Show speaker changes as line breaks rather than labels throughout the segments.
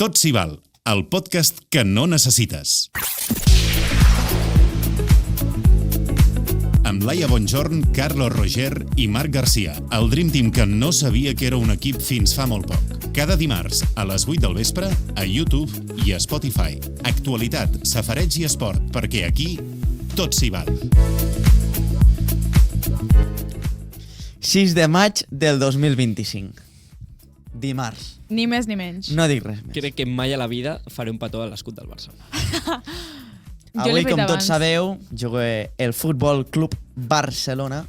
Tot s'hi val, el podcast que no necessites. Amb Laia Bonjorn, Carlos Roger i Marc Garcia, el Dream Team que no sabia que era un equip fins fa molt poc. Cada dimarts a les 8 del vespre a YouTube i a Spotify. Actualitat, safareig i esport, perquè aquí tot s'hi val.
6 de maig del 2025. Dimarts.
Ni més ni menys.
No dic res més.
Crec que mai a la vida faré un petó a l'escut del Barça.
Avui, com tots sabeu, jugo el Futbol Club Barcelona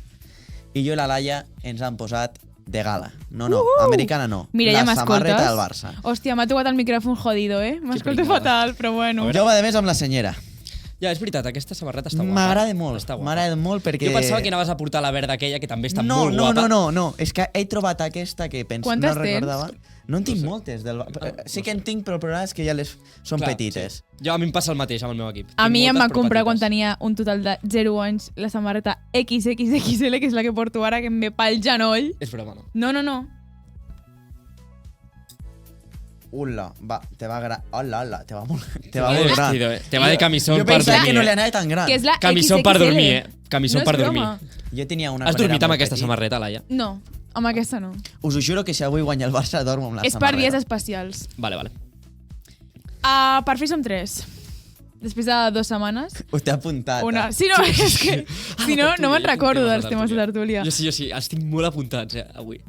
i jo i la Laia ens han posat de gala. No, americana no.
Mira, ja m'escoltes.
La samarreta del Barça.
Hòstia, m'ha tocat el micròfon jodido, M'escolto fatal, però bueno.
Jo, a més, amb la senyera.
Ja, és veritat, aquesta samarreta està guapa.
M'agrada molt.
Està guapa.
M'agrada molt perquè...
Jo pensava que anaves a portar la verda aquella, que també està molt guapa.
No. És que he trobat aquesta que penso...
Quantes
no recordava. No en tinc moltes. Sí que en tinc, però el problema és que ja les són petites.
Sí. Jo a mi em passa el mateix amb el meu equip.
A mi em van comprar quan
petites.
tenia un total de 0 anys la samarreta XXXL, que és la que porto ara, que em ve pel genoll.
És broma, no?
No.
Ula, va, te va gran. Hola, te va molt gran.
Te va de camisón
jo
per
pensava
dormir.
que no li anava tan gran.
Que és la
Camisón
XXL.
per dormir, Camisón
No és
per dormir.
broma.
Jo tenia una...
Has
quan era
dormit amb
molt
aquesta
petit.
samarreta, Laia?
No, amb aquesta no.
Us ho juro que si avui guanya el Barça dormo amb la
És per
samarreta.
dies especials.
Vale.
Per fi som 3. Després de 2 setmanes.
Ho t'he apuntat.
Sí, no, és que... Si no, no me'n recordo dels temes de tertúlia.
Jo sí, els tinc molt apuntats, avui.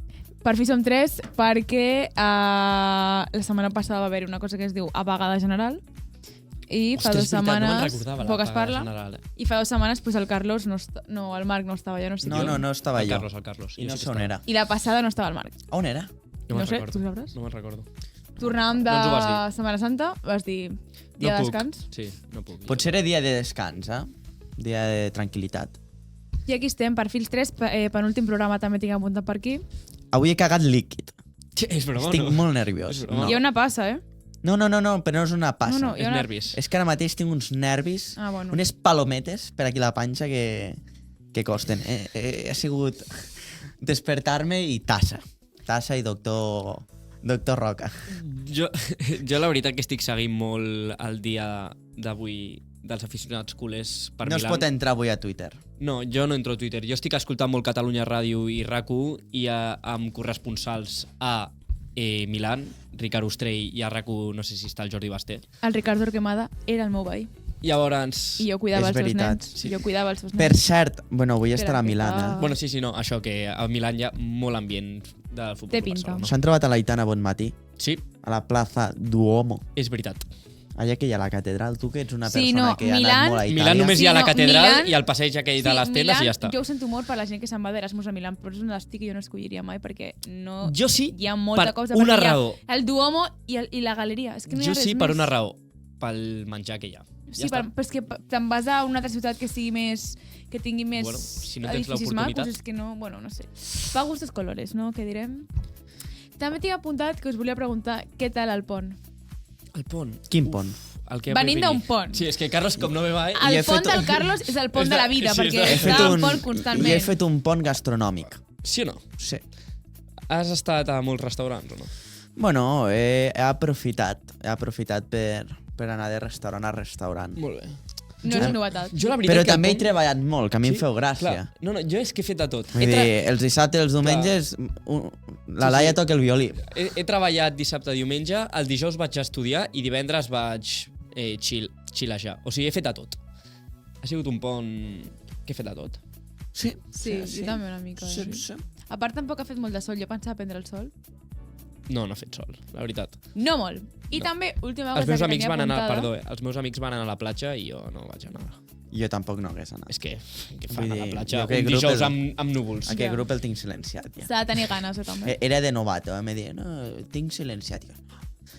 Per fi som 3 perquè la setmana passada va haver-hi una cosa que es diu apagada general i fa 2 setmanes poc es parla i fa 2 setmanes pues, el Carlos el Marc no estava, ja no sé
No estava jo.
El Carlos.
I no sé on era.
I la passada no estava el Marc.
On era?
No sé, tu sabràs?
No me'n recordo.
Tornàvem de
No ens ho vas dir.
Setmana Santa, vas dir dia de descans.
Sí, no puc.
Potser era dia de descans, Dia de tranquil·litat.
I aquí estem, per Fils 3, penúltim programa també tinc apuntat per aquí.
Avui he cagat líquid.
És broma,
Estic molt nerviós.
broma.
Hi ha una passa,
No, però no és una passa.
No,
És nervis.
És que ara mateix tinc uns nervis,
bueno.
unes palometes per aquí a la panxa que costen. Ha sigut despertar-me i tassa i doctor Roca.
Jo la veritat que estic seguint molt el dia d'avui dels aficionats culers per
No es
Milan.
pot entrar avui a Twitter.
No, jo no entro a Twitter. Jo estic escoltant molt Catalunya Ràdio i RAC1 i amb corresponsals a Milan, Ricard Ostrell, i a RAC1 no sé si està el Jordi Basté.
El Ricardo Orquemada era el meu veí.
Llavors...
I jo cuidava
És
els seus
veritat.
nens. Jo cuidava els seus nens.
Per cert, avui estarà a
que
Milan,
està-
Bueno, sí, no, això, que a Milan hi ha molt ambient del futbol
Té pinta.
Barcelona.
S'han trobat a l'Aitana Bonmatí,
Sí,
a la plaça Duomo.
és veritat.
Allà que hi ha la catedral, tu que ets una
Sí,
persona
no,
que ha
Milan-
anat molt a Itàlia.
Milan només hi ha la catedral
Milan-
i el passeig aquell de les teles i ja està.
Jo ho sento molt per la gent que se'n va d'Erasmus a Milan, però és un destí que jo no escolliria mai perquè no...
Jo sí,
hi ha molta
per
cosa.
una
perquè hi ha
raó.
El Duomo i la galeria. És que no hi ha
Jo
res
sí,
més.
per una raó. Pel menjar que hi ha.
Sí, però és que te'n vas a una altra ciutat que sigui més... que tingui més
Bueno, si no tens
edificis
l'oportunitat.
macos, és que no... Bueno, no sé. Pa gustos colores, no? Què direm? També tinc apuntat que us volia preguntar què tal el pont.
El pont.
Quin pont?
El que
Venint
vull
d'un
dir.
pont.
Sí, és que Carlos, com no ve mai...
I he
El pont
fet-
del Carlos és el pont
És
de la
de-
vida,
sí,
perquè
és de-
està en pont constantment.
I he fet un pont gastronòmic.
Sí o no?
Sí.
Has estat a molts restaurants o no?
Bueno, he aprofitat per anar de restaurant a restaurant.
Molt bé.
No és novetat.
Jo la veritat
Però
que el
també he
pont-
treballat molt, que a mi em feu gràcia.
Clar. No, jo és que he fet de tot.
Vull dir, els dissabtes i els diumenges, la Laia toca el violí.
He treballat dissabte, diumenge, el dijous vaig estudiar i divendres vaig xilejar. O sigui, he fet de tot. Ha sigut un pont que he fet de tot.
Sí,
Sí, jo també una mica.
Sí.
A part, tampoc ha fet molt de sol. Jo pensava prendre el sol.
No he fet sol, la veritat.
No molt. I
No.
també, última cosa
Els meus
que
amics
tenia
van anar,
apuntada...
els meus amics van anar a la platja i jo no vaig anar.
Jo tampoc no hagués anat.
És que
Vull
fan a la
dir,
platja
jo aquell
un
grup
dijous
el-
amb núvols.
Aquest
Ja.
grup el tinc silenciat, ja.
S'ha de tenir ganes, també.
Era de novato, me deia, no, tinc silenciat. Jo,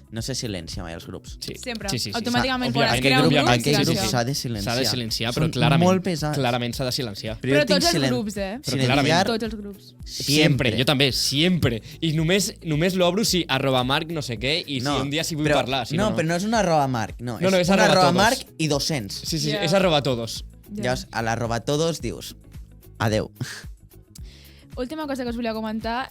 no se silencia mai els grups.
Sí.
Sempre.
Sí.
Automàticament, quan es
Òbviament,
crea un grup,
òbviament,
aquell grup
silenciar.
s'ha de silenciar.
S'ha de silenciar, però
Són
clarament,
molt pesats.
clarament s'ha de silenciar.
Però
jo tinc
tots els
silen-
grups,
Però
silenciar
Tots els grups.
Sempre, jo també, sempre. I només l'obro si @Marc no sé què i si un dia si vull parlar. Si
però no és una arroba Marc, no.
No,
és
arroba
una arroba
todos.
Marc i 200.
Sí,
Ja.
és @todos.
Llavors, a l'arroba todos dius, adeu.
Última cosa que us volia comentar.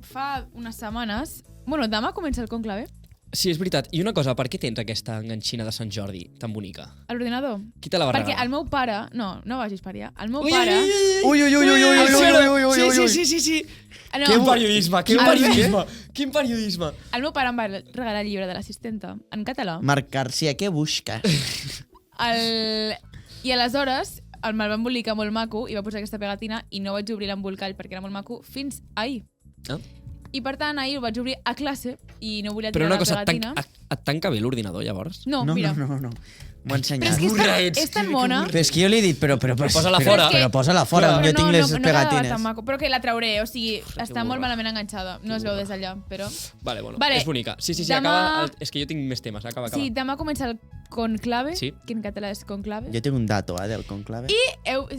Fa unes setmanes... Bueno, demà comença el conclave.
Sí, és veritat. I una cosa, per què tens aquesta enganxina de Sant Jordi tan bonica?
A l'ordinador.
Qui te la va regalar?
Perquè el meu pare... No vagis per allà. El meu pare...
Sí.
No.
Quin periodisme. Quin periodisme.
El meu pare em va regalar el llibre de l'assistenta, en català.
Marc Garcia, què busques?
I aleshores me'l va embolicar molt maco i va posar aquesta pegatina i no vaig obrir l'embolcall perquè era molt maco fins ahir. I per tant, ahir ho vaig obrir a classe i no volia tirar la pegatina.
Però una cosa, et tanca bé l'ordinador, llavors?
No, mira.
No. M'ho ha ensenyat.
Però és tan mona.
Però és que jo li he dit, però
posa-la fora.
Però posa-la fora, jo tinc les pegatines.
Però que la trauré, o sigui, està molt malament enganxada. No es veu des d'allà, però...
Vale, és bonica. Sí, acaba... És que jo tinc més temes, acaba.
Sí, demà comença el conclave, que en català és conclave.
Jo tinc un dato, del conclave.
I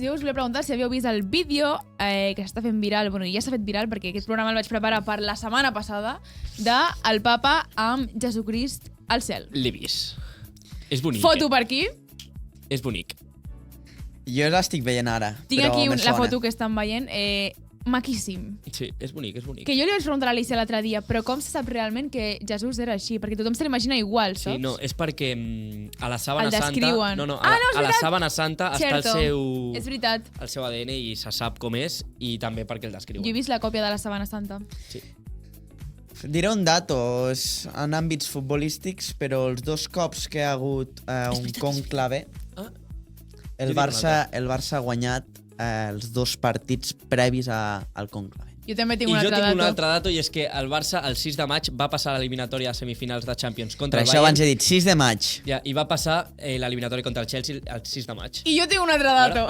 jo us volia preguntar si havíeu vist el vídeo que s'està fent viral, bueno, ja s'ha fet viral perquè aquest programa el vaig preparar per la setmana passada, del papa amb Jesucrist al cel.
L'he vist. És bonic.
Foto per aquí.
És bonic.
Jo l'estic veient ara.
Tinc aquí la foto que estan veient. Maquíssim.
Sí, és bonic.
Que jo li vaig preguntar a l'Alicia l'altre dia, però com se sap realment que Jesús era així? Perquè tothom se l'imagina igual, saps?
Sí, no, és perquè a la Sàbana Santa...
El descriuen.
A la Sàbana Santa està el seu...
És veritat.
El seu ADN i se sap com és i també perquè el descriuen.
Jo he vist la còpia de la Sàbana Santa.
Sí.
Diré un dato, en àmbits futbolístics, però els 2 cops que hi ha hagut un conclave, el Barça ha guanyat els 2 partits previs al conclave.
Jo també tinc un altre dato.
I jo tinc un altre dato, i és que el Barça el 6 de maig va passar l'eliminatòria a semifinals de Champions contra el Bayern.
Per això abans he dit 6 de maig.
I va passar l'eliminatòria contra el Chelsea el 6 de maig.
I jo tinc un altre dato.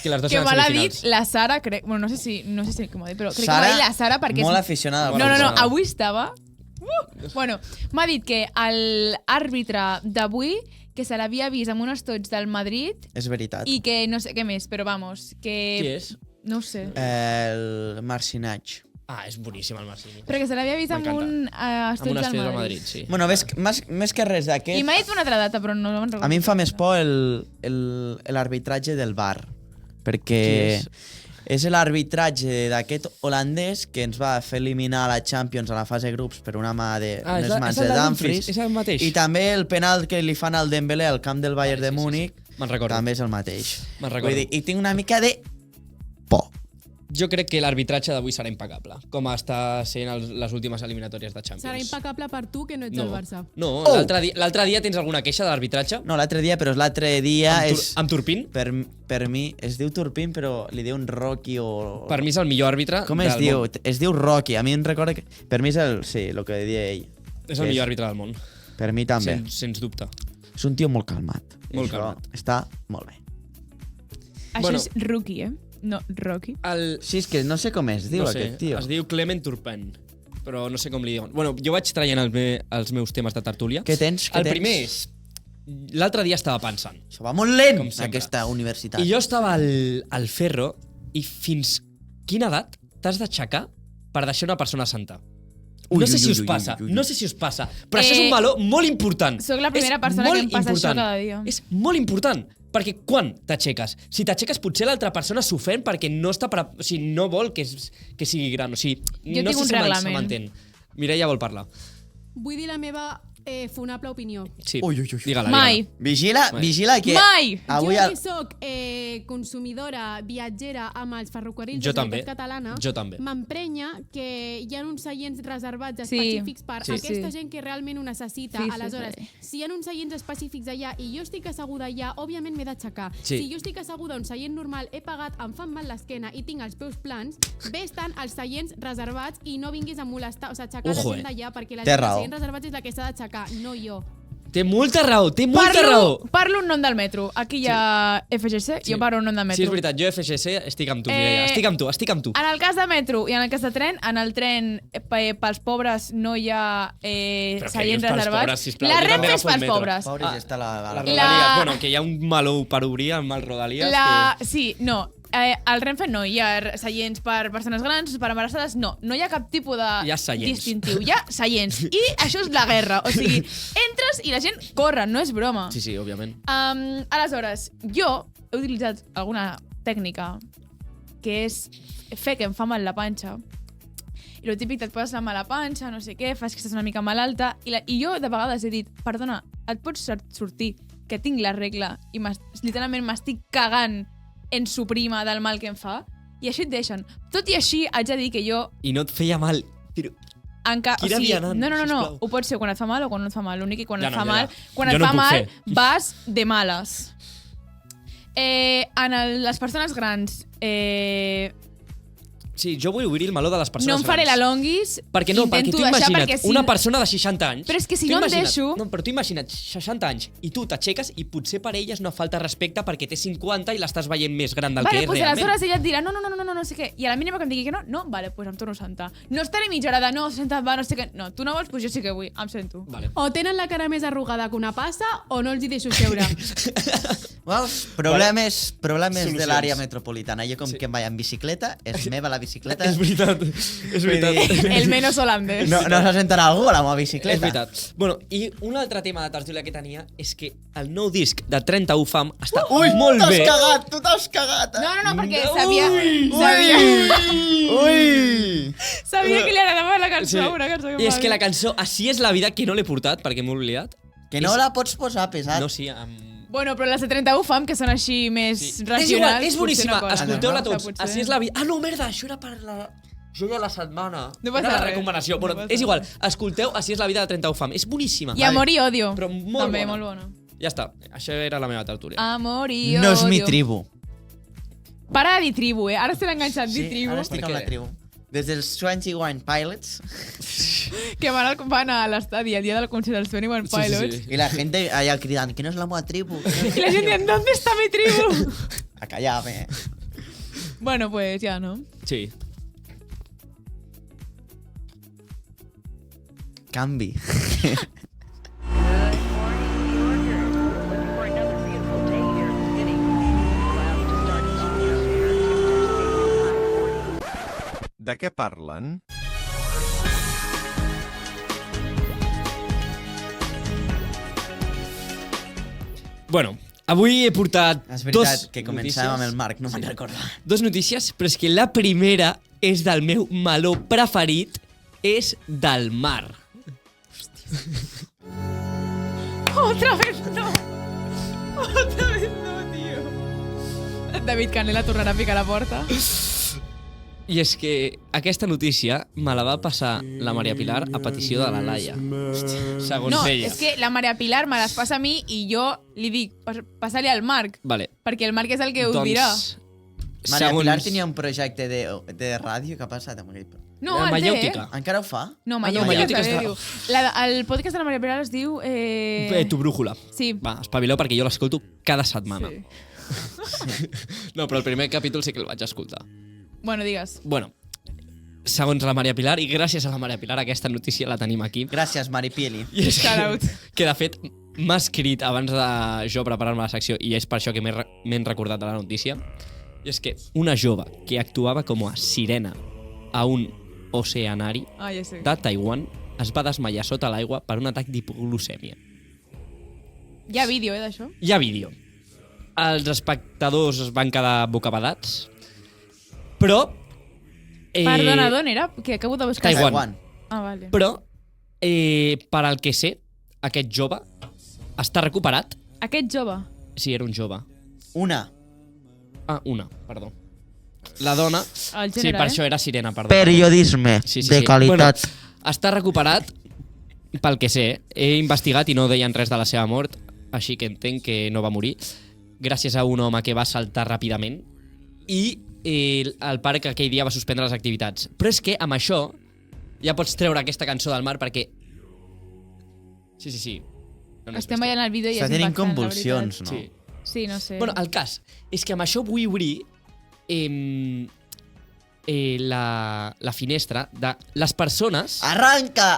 Que les dues
que
eren
me l'ha
semifinals.
dit la Sara, crec... Bueno, no sé si que m'ho ha dit, però crec
Sara,
que m'ha dit la Sara perquè...
molt aficionada al
No, avui estava... Bueno, m'ha dit que l'àrbitre d'avui que se l'havia vist amb un estoig del Madrid...
És veritat.
I que no sé què més, però vamos, que...
Qui és?
No ho sé.
El Marcinach.
És boníssim el Marcinach.
Però que se l'havia vist amb un estoig del Madrid.
Sí.
Bueno, més que res d'aquest...
I m'ha dit una altra data, però no me'n recordo.
A mi em fa més por l'arbitratge del VAR, perquè és l'arbitratge d'aquest holandès que ens va fer eliminar la Champions a la fase grups per una mà de unes mans de Dumfries.
És el mateix.
I també el penal que li fan al Dembélé al camp del Bayern de Múnich també és el mateix.
Me'n recordo.
Vull dir, i tinc una mica de por.
Jo crec que l'arbitratge d'avui serà impecable, com està sent les últimes eliminatòries de Champions.
Serà impecable per tu, que no ets el Barça.
No, l'altre dia tens alguna queixa de l'arbitratge?
No, l'altre dia és...
Amb Turpin?
Per mi, es diu Turpin, però li diuen Rocky o...
Per mi és el millor àrbitre
Com es diu? Es diu Rocky. A mi em recorda que... Per mi és el que deia ell.
És el millor àrbitre del món.
Per mi també.
Sens dubte.
És un tio molt calmat.
Molt calmat.
Està molt bé.
Això és Rookie, No, Rocky.
Sí, és que no sé com es diu aquest tio.
Es diu Clement Turpin, però no sé com li diuen. Bueno, jo vaig traient els meus temes de tertúlia.
Què tens?
El primer és... L'altre dia estava pensant.
Això va molt lent, aquesta universitat.
I jo estava al Ferro i fins quina edat t'has d'aixecar per deixar una persona santa? No sé si us passa, però això és un valor molt important.
Soc la primera persona que em passa això cada dia.
És molt important, perquè quan t'aixeques? Si t'aixeques potser l'altra persona s'ofèn perquè no no vol que sigui gran. O sigui,
jo tinc un reglament.
Se m'entén. Mireia vol parlar.
Vull dir la meva fonable opinió.
Sí,
digue-la. Mai.
Vigila que...
Mai!
Jo que soc consumidora, viatgera amb els ferrocarrils de la Generalitat Catalana, m'emprenya que hi ha uns seients reservats específics per aquesta gent que realment ho necessita. Aleshores, si hi ha uns seients específics allà i jo estic asseguda allà, òbviament m'he d'aixecar. Si jo estic asseguda a un seient normal, he pagat, em fan mal l'esquena i tinc els peus plans, bé estan els seients reservats i no vinguis a molestar, o sigui, aixecar la gent d'allà, perquè la gent dels seients reservats és la que s'ha d'aixecar, no jo.
Té molta raó, raó.
Parlo un nom del metro. Aquí hi ha FGC, jo parlo un nom del metro.
Sí, és veritat, jo FGC estic amb tu, Mireia. Estic amb tu.
En el cas de metro i en el cas de tren, en el tren pels pobres no hi ha seients reservats. La Renfe és pels pobres.
Pobres està la
Rodalies. Bueno, que hi ha un meló per obrir amb el Rodalies.
Sí, no. Al Renfe no hi ha seients per persones grans, per embarassades, no hi ha cap tipus de distintiu. Hi ha seients. I això és la guerra. O sigui, entres i la gent corre, no és broma.
Sí, òbviament.
Aleshores, jo he utilitzat alguna tècnica que és fer que em fa mal la panxa i el típic et poses la mala panxa, no sé què, fas que estàs una mica malalta, i jo de vegades he dit, perdona, et pots sortir que tinc la regla i literalment m'estic cagant en su prima del mal que em fa, i així et deixen. Tot i així, haig de dir que jo...
I no et feia mal, però...
Quina vianant, no, ho pot ser quan et fa mal o quan no et fa mal. L'únic que quan et fa mal, vas de males. En les persones grans,
sí, jo vull obrir el meló de les persones grans.
no em faré la longuis,
perquè no, perquè tu imagina't una persona de 60 anys...
Però és que si no em deixo...
No, però tu imagina't 60 anys i tu t'aixeques i potser per ella és una falta de respecte perquè té 50 i l'estàs veient més gran del que és realment.
Aleshores ella et dirà no sé què, i a la mínima que em digui que no, vale, pues em torno a sentar. No estaré mitja hora de no, sentat, va, no sé què... No, tu no vols, pues jo sí que vull, em sento.
Vale.
O tenen la cara més arrugada que una passa o no els hi deixo seure.
Problemes de l'àrea metropolitana. Jo com que em vaig en bicicleta, és meva la bicicleta.
És veritat.
El menos holandès.
No se sentarà algú a la meva bicicleta.
És veritat. Bueno, i un altre tema de tertúlia que tenia és que el nou disc de 31 Fam està molt bé.
Tu t'has cagat.
No, perquè sabia que li agradava la cançó, una cançó que
I és que la cançó Així és la vida, que no l'he portat perquè m'he oblidat.
Que no la pots posar, pesat.
No, sí,
Bueno, però les de 31 Fam, que són així més regionals...
És boníssima, escolteu-la tots. Així és la vida. Ah, no, merda, això era per la... joia de la setmana.
No passa
res. Era la
recomanació.
Bueno, és igual, escolteu Així és la vida de 31 Fam. És boníssima.
I Amor i Odio.
Però molt
també,
bona.
molt bona.
Ja està, això era la meva tertúlia.
Amor i Odio.
No és mi tribu.
Para de dir tribu, Ara se l'ha enganxat dir tribu.
Sí, ara estic amb la tribu. Des dels 21 Pilots.
Que van a l'estadi el dia del concert dels 21 Pilots.
Sí. I la gent allà cridant, que no és la meva tribu.
I la gent dient, ¿dónde está mi tribu?
A callar-me.
Bueno, pues ja, no?
Sí.
Canvi.
De què parlen?
Bueno, avui he portat
és veritat que començàvem amb el Marc, no me'n recordo.
Dos notícies, però és que la primera és del meu meló preferit, és del mar.
Otra vez no, tío. David Canela tornarà a picar la porta.
I és que aquesta notícia me la va passar la Maria Pilar a petició de la Laia. Segons ella.
És que la Maria Pilar me les passa a mi i jo li dic, passa-li al Marc.
Vale.
Perquè el Marc és el que ho dirà.
Maria Pilar tenia un projecte de ràdio. Què ha passat amb aquell?
No, el
Mayèutica.
Encara ho fa?
No, Mayèutica. El podcast de la Maria Pilar es diu...
Tu brújula.
Sí.
Va, espavileu perquè jo l'escolto cada setmana. Sí. No, però el primer capítol sí que el vaig escoltar.
Bueno, digues.
Bueno, segons la Maria Pilar, i gràcies a la Maria Pilar, aquesta notícia la tenim aquí.
Gràcies, Mari Pili.
I és que, de fet, m'ha escrit abans de jo preparar-me la secció, i és per això que m'he recordat de la notícia, i és que una jove que actuava com a sirena a un oceanari de Taiwan es va desmaiar sota l'aigua per un atac d'hipoglucèmia.
Hi ha vídeo, d'això?
Hi ha vídeo. Els espectadors es van quedar bocabadats, però...
Perdona, d'on era? Que acabo de buscar.
Taiwan.
Ah, vale.
Però, per al que sé, aquest jove està recuperat.
Aquest jove?
Sí, era un jove.
Una,
perdó. La dona...
El gènere,
sí, per això era sirena, perdó.
Periodisme de qualitat.
Bueno, està recuperat, pel que sé. He investigat i no deien res de la seva mort, així que entenc que no va morir, gràcies a un home que va saltar ràpidament i el parc aquell dia va suspendre les activitats. Però és que amb això ja pots treure aquesta cançó del mar perquè... Sí.
No estem veient el vídeo i
està tenint convulsions, no?
Sí, no sé.
Bueno, el cas és que amb això vull obrir la finestra de les persones...
Arranca!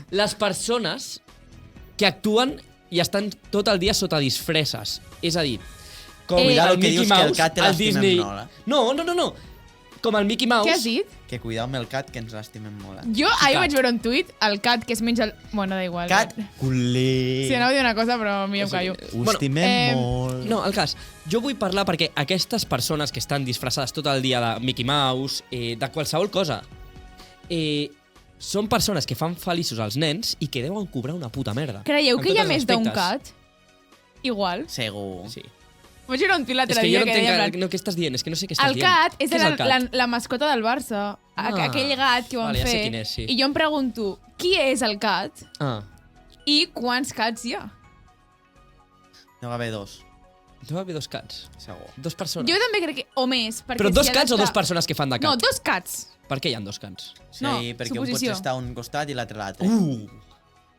Les persones que actuen i estan tot el dia sota disfresses. És a dir, com el Mickey Mouse, el Disney... No. Com el Mickey Mouse...
Què has dit?
Que cuidao amb el cat, que ens l'estimem molt.
Jo ahir vaig veure un tuit, el cat que es menja... Bueno, da igual.
Cat culer.
Sí, anava a dir una cosa, però millor em callo.
Ho estimem molt.
No, el cas, jo vull parlar perquè aquestes persones que estan disfressades tot el dia de Mickey Mouse, de qualsevol cosa, són persones que fan feliços als nens i que deuen cobrar una puta merda.
Creieu que hi ha més d'un cat? Igual.
Segur.
Sí.
Vaig dir un tio l'altre
dia que
deia...
És que jo no entenc què estàs dient, és que no sé què estàs dient.
El cat és la mascota del Barça. Aquell gat que ho van fer.
Ja sé quin és, sí.
I jo em pregunto, qui és el cat? I quants cats hi ha?
Deu haver 2.
Deu haver 2 cats.
Segur.
2 persones.
Jo també crec que... O més.
Però 2 cats o 2 persones que fan de cat?
No, 2 cats.
Per què hi ha 2 cats?
Sí, perquè un pot estar a un costat i l'altre a l'altre.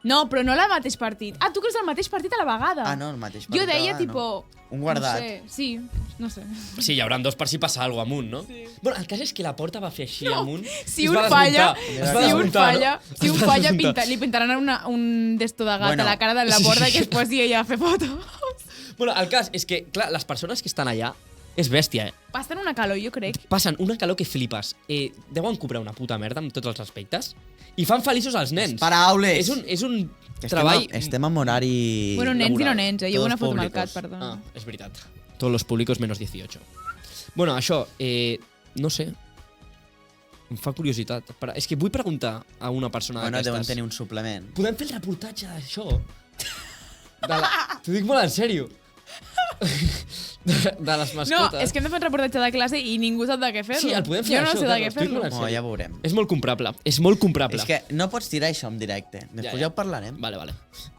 No, però no al mateix partit. Ah, tu creus el mateix partit a la vegada.
Ah, no, el mateix partit.
Jo deia, tipo...
Un guardat.
No sé, sí, no sé.
Sí, hi haurà 2 per si passa alguna cosa amunt, no? Sí. Bueno, el cas és que la porta va fer així amunt.
Si un falla, li pintaran un desto de gat a la cara de la porta que es posi ella a fer fotos.
Bueno, el cas és que, clar, les persones que estan allà és bèstia,
Passen una calor, jo crec.
Passen una calor que flipes. Deuen cobrar una puta merda amb tots els aspectes i fan feliços als nens.
Paraules!
És un treball...
Estem en horari...
Bueno, nens i no nens, Jo vull una foto amb el cat, perdona.
És veritat. Todos los públicos menos 18. Bueno, això, no sé. Em fa curiositat. És que vull preguntar a una persona d'aquestes...
Deuen tenir un suplement.
Podem fer el reportatge d'això? T'ho dic molt en sèrio. De les mascotes.
No, és que hem de fer un reportatge de classe i ningú sap de què fer-lo.
Sí, el podem fer
Jo no sé de què fer-lo.
No, ja veurem.
És molt comprable. És molt comprable.
És que no pots tirar això en directe. Després ja ho parlarem.
Vale.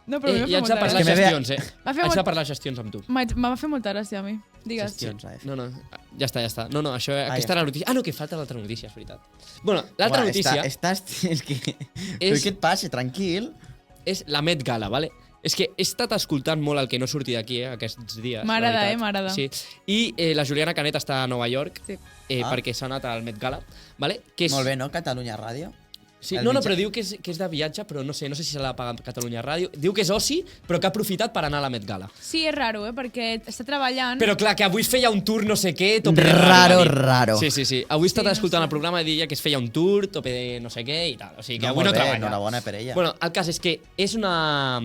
No, però
ja haig de parlar gestions, Haig de parlar gestions amb tu.
M'ha fet molta gràcia a mi. Digues.
No, ja està. No, això, aquesta era la notícia. Ah, no, que falta l'altra notícia, és veritat. Bueno, l'altra notícia...
És que... Què et passa? Tranquil.
És la Met Gala, vale? És que he estat escoltant molt el que no surti d'aquí, aquests dies.
M'agrada, m'agrada.
Sí. I la Juliana Canet està a Nova York, perquè s'ha anat al Met Gala. Vale?
Molt bé, no? Catalunya Ràdio.
Sí, no, però diu que és de viatge, però no sé si se l'ha pagat Catalunya Ràdio. Diu que és oci, però que ha aprofitat per anar a la Met Gala.
Sí, és raro, perquè està treballant...
Però clar, que avui es feia un tour no sé què...
Raro.
Sí. Avui he estat escoltant el programa i deia que es feia un tour, tope de no sé què i tal. O sigui, que avui no treballa.
Enhorabona per ella.
Bueno, el cas és que és una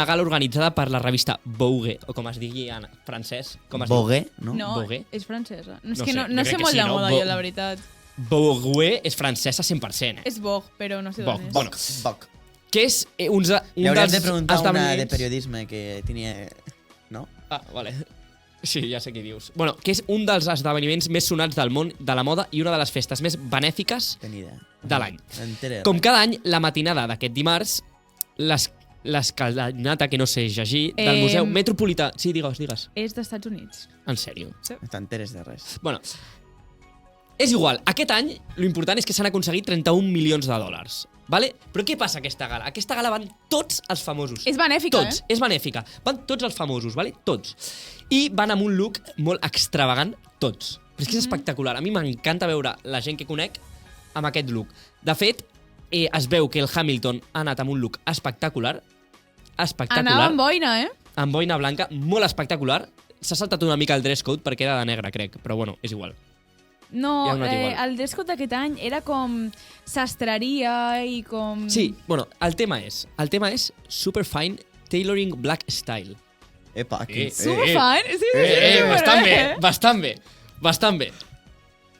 gala organitzada per la revista Vogue, o com es digui en francès.
Vogue, no?
No,
Vogue?
és francesa. No sé molt de moda, jo, la veritat.
Vogue és francesa 100%,
És Vogue, però no sé d'on és.
Bueno,
Vogue.
Que és un dels esdeveniments...
Li hauríem de preguntar una de periodisme que tenia... No?
Ah, vale. Sí, ja sé què dius. Bueno, que és un dels esdeveniments més sonats del món de la moda i una de les festes més benèfiques de l'any. Com cada any, la matinada d'aquest dimarts, l'escalinata, que no sé llegir, del Museu Metropolità... Sí, digues.
És dels Estats Units.
En sèrio?
Sí.
No t'enteres de res.
Bueno, és igual. Aquest any, l'important és que s'han aconseguit 31 milions de dòlars. Vale? Però què passa a aquesta gala? Aquesta gala van tots els famosos.
És benèfica,
tots. És benèfica. Van tots els famosos, vale? Tots. I van amb un look molt extravagant, tots. Però és que és espectacular. A mi m'encanta veure la gent que conec amb aquest look. De fet, es veu que el Hamilton ha anat amb un look espectacular.
Anava amb boina,
Amb boina blanca, molt espectacular. S'ha saltat una mica el dress code perquè era de negre, crec. Però bueno, és igual.
No, el dress code d'aquest any era com sastreria i com...
Sí, bueno, el tema és Superfine Tailoring Black Style.
Epa, aquí.
Superfine? Sí,
bastant bé.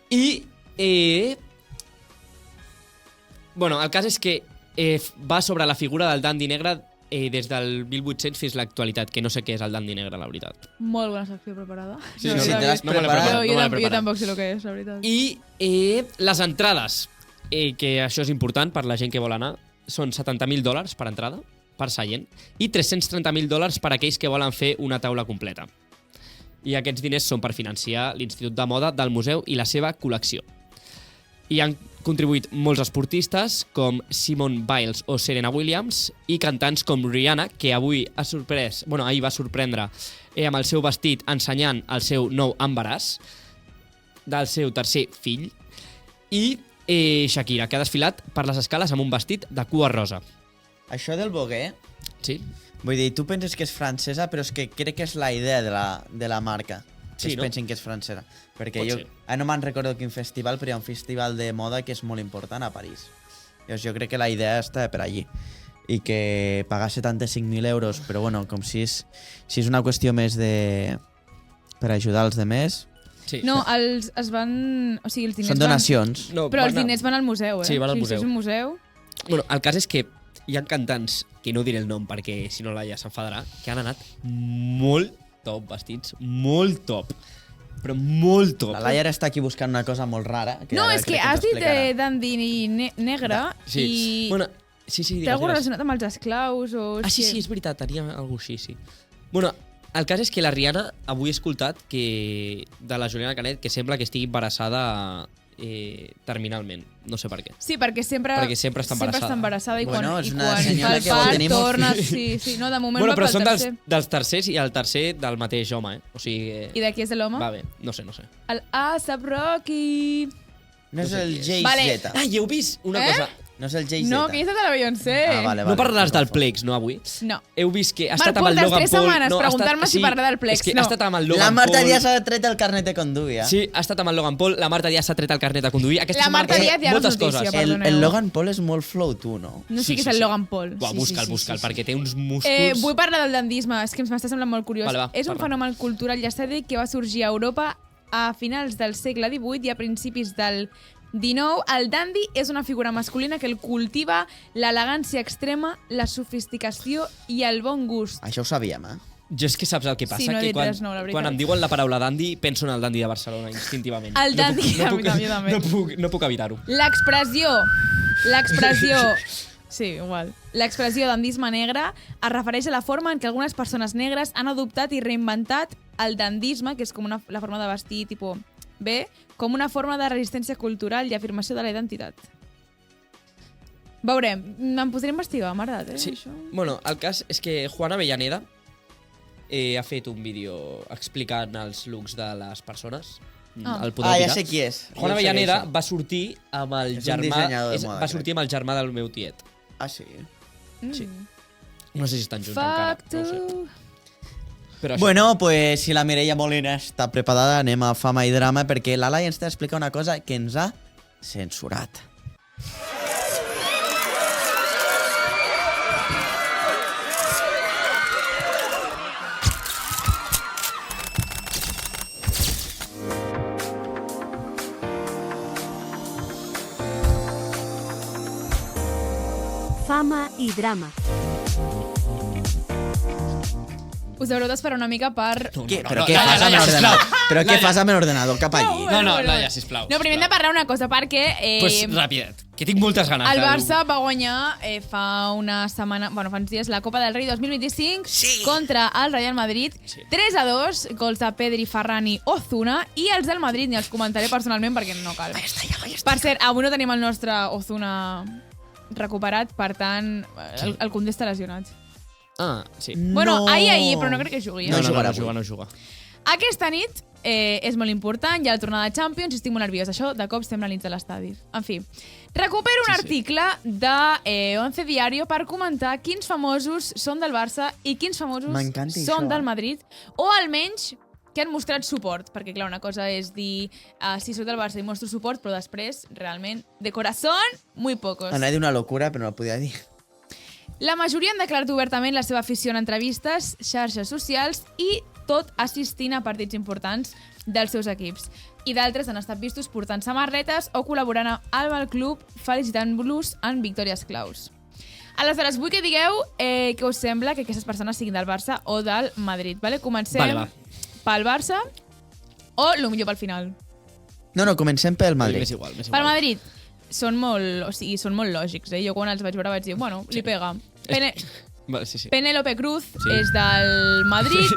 I, bueno, el cas és que va sobre la figura del dandy negre des del 1800 fins a l'actualitat, que no sé què és el dandy negre, la veritat.
Molt bona secció preparada.
Sí, te l'has preparat.
Jo tampoc sé el que és, la veritat.
I les entrades, que això és important per la gent que vol anar, són $70.000 per entrada, per seient, i $330.000 per aquells que volen fer una taula completa. I aquests diners són per financiar l'Institut de Moda del museu i la seva col·lecció. Hi han contribuït molts esportistes com Simone Biles o Serena Williams i cantants com Rihanna, que ahir va sorprendre amb el seu vestit ensenyant el seu nou embaràs del seu tercer fill, i Shakira, que ha desfilat per les escales amb un vestit de cua rosa.
Això del Vogue,
sí.
Vull dir, tu penses que és francesa, però és que crec que és la idea de la marca. Que pensen que és francesa. Perquè jo no me'n recordo quin festival, però hi ha un festival de moda que és molt important a París. Llavors jo crec que la idea està per allí. I que pagar 75.000 euros, però bueno, com si és una qüestió més de... per ajudar els demés.
Sí.
No, es van... O sigui, els diners
Són donacions.
No, però els diners van al museu,
Sí, van al museu.
Si és un museu...
Bueno, el cas és que hi ha cantants, que no diré el nom perquè si no Laia s'enfadarà, que han anat molt top vestits, molt top. Però molt top.
La Laia està aquí buscant una cosa molt rara.
No, és que has dit dandy negre
sí.
I...
Bueno, sí,
té alguna relacionat amb els esclaus o...
Sí, és veritat, tenia alguna cosa així, sí. Bueno, el cas és que la Rihanna avui he escoltat que de la Juliana Canet que sembla que estigui embarassada terminalment. No sé per què.
Sí, perquè sempre està embarassada. I quan fa el part torna... Sí, no, de moment va pel tercer.
Però són dels tercers i el tercer del mateix home, O sigui...
I de qui és l'home?
Va bé, no sé.
El A$AP Rocky.
No és el Jay-Z.
Ah, i heu vist una cosa...
No és el Jay-Z.
No, que és de la Beyoncé.
Vale.
No parlaràs del Plex, no, avui?
No.
Heu vist que ha estat amb el Logan Paul...
Marc, 3 setmanes preguntar-me si parla del Plex.
És que ha estat amb el Logan Paul...
La Marta Díaz s'ha tret el carnet de conduir.
Sí, ha estat amb el Logan Paul, la Marta Díaz s'ha tret el carnet de conduir.
La Marta Díaz ja no és notícia, perdoneu.
El Logan Paul és molt flow, tu, no?
No sé qui és el Logan Paul.
Busca'l, perquè té uns músculs...
Vull parlar del dandisme, és que m'està semblant molt curiós. És un fenomen cultural i estètic que va sorgir a Europa a finals del segle XVIII i a principis del 19, el dandy és una figura masculina que el cultiva l'elegància extrema, la sofisticació i el bon gust.
Això ho sabíem,
Jo és que saps el que passa?
Sí, no
que quan em diuen la paraula dandy, penso en el dandy de Barcelona, instintivament.
El dandy, jo també.
No puc evitar-ho.
L'expressió... Sí, igual. L'expressió dandisme negre es refereix a la forma en què algunes persones negres han adoptat i reinventat el dandisme, que és com la forma de vestir, tipus... Bé, com una forma de resistència cultural i afirmació de la identitat. Veurem. Em posaré a investigar, m'ha agradat,
Sí.
Això?
Bueno, el cas és que Juan Avellaneda ha fet un vídeo explicant els looks de les persones. El podeu
ja sé qui és.
Juan Avellaneda va sortir amb el germà...
Va
sortir amb el germà del meu tiet.
Ah, sí?
Sí. No sé si estan junts encara, no ho sé.
Bueno, pues si la Mireia Molina està preparada, anem a Fama i Drama, perquè la Laia ens té d'explicar una cosa que ens ha censurat.
Fama i Drama.
Us haureu d'esperar una mica per...
Però què fas amb l'ordenador? Però què fas amb l'ordenador? Cap allí.
No, Laia, sisplau.
No, primer hem de parlar una cosa, perquè...
Pues ràpidet, que tinc moltes ganes.
El Barça va guanyar fa una setmana, fa uns dies, la Copa del Rei 2025 contra el Real Madrid. 3-2, gols de Pedri, Ferran i Ozuna, i els del Madrid ni els comentaré personalment perquè no cal. Per cert, avui no tenim el nostre Ozuna recuperat, per tant, el Koundé està lesionat.
Ah, sí.
Bueno, ahir, però no crec que jugui.
No juga.
Aquesta nit és molt important, hi ha la tornada de Champions i estic molt nerviós. Això de cop sembla nits a l'estadi. En fi, recupero un article de 11 Diario per comentar quins famosos són del Barça i quins famosos són del Madrid, o almenys que han mostrat suport, perquè clar, una cosa és dir si soc del Barça i mostro suport, però després, realment, de corazón, muy pocos.
Anava a dir una locura, però no la podia dir.
La majoria han declarat obertament la seva afició en entrevistes, xarxes socials i tot assistint a partits importants dels seus equips. I d'altres han estat vistos portant samarretes o col·laborant amb el club felicitant-los en victòries claus. Aleshores, vull que digueu què us sembla que aquestes persones siguin del Barça o del Madrid. Vale? Comencem pel Barça o el millor pel final.
No, comencem pel Madrid.
M'és igual.
Pel Madrid. Són molt lògics, Jo quan els vaig veure vaig dir, bueno, li pega. Penélope Cruz és del Madrid.